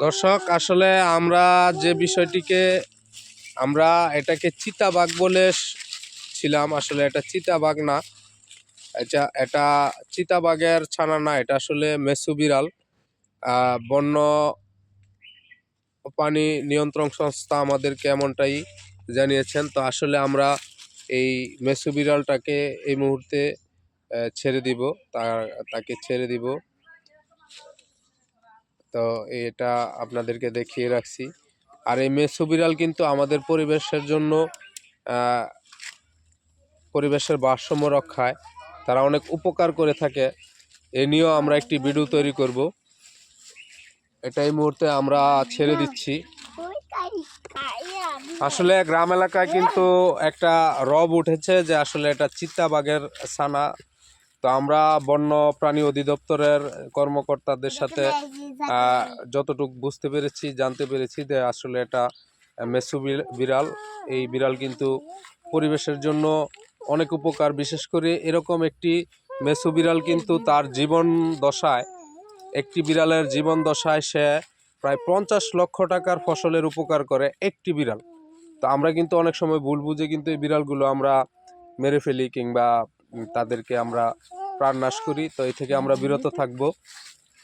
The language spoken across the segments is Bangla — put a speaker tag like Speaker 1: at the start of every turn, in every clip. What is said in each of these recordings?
Speaker 1: দর্শক, আসলে আমরা যে বিষয়টিকে আমরা এটাকে চিতাবাঘ বলে ছিলাম, আসলে এটা চিতাবাঘ না। এটা চিতাবাঘের ছানা না, এটা আসলে মেসু বিড়াল। বন্য প্রাণী নিয়ন্ত্রণ সংস্থা আমাদেরকে এমনটাই জানিয়েছেন। তো আসলে আমরা এই মেসু বিড়ালটাকে এই মুহূর্তে ছেড়ে দিব, তাকে ছেড়ে দিব। তো এটা আপনাদেরকে দেখিয়ে রাখছি। আর এই মেসো বিড়াল কিন্তু আমাদের পরিবেশের জন্য, পরিবেশের ভারসাম্য রক্ষায় তারা অনেক উপকার করে থাকে। এ নিয়েও আমরা একটি ভিডিও তৈরি করব। এটা এই মুহূর্তে আমরা ছেড়ে দিচ্ছি। আসলে গ্রাম এলাকায় কিন্তু একটা রব উঠেছে যে আসলে এটা চিতাবাঘের ছানা। তো আমরা বন্য প্রাণী অধিদপ্তরের কর্মকর্তাদের সাথে যতটুকু বুঝতে পেরেছি, জানতে পেরেছি যে আসলে এটা মেসু বিড়াল। এই বিড়াল কিন্তু পরিবেশের জন্য অনেক উপকার। বিশেষ করে এরকম একটি মেসু বিড়াল কিন্তু তার জীবন দশায়, একটি বিড়ালের জীবন দশায় সে প্রায় 50 লক্ষ টাকার ফসলের উপকার করে একটি বিড়াল। তো আমরা কিন্তু অনেক সময় ভুল বুঝে কিন্তু এই বিড়ালগুলো আমরা মেরে ফেলি কিংবা তাদেরকে আমরা প্রাণনাশ করি। তো এই থেকে আমরা বিরত থাকব।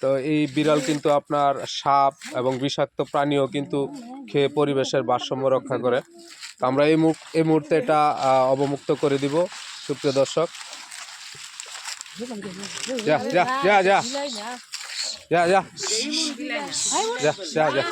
Speaker 1: তো এই বিড়াল কিন্তু আপনার সাপ এবং বিষাক্ত প্রাণীও কিন্তু খেয়ে পরিবেশের ভারসাম্য রক্ষা করে। তো আমরা এই মুহূর্তে এটা অবমুক্ত করে দিব। সুপ্রিয় দর্শক, যা যা যা যা যা যা যা যা যা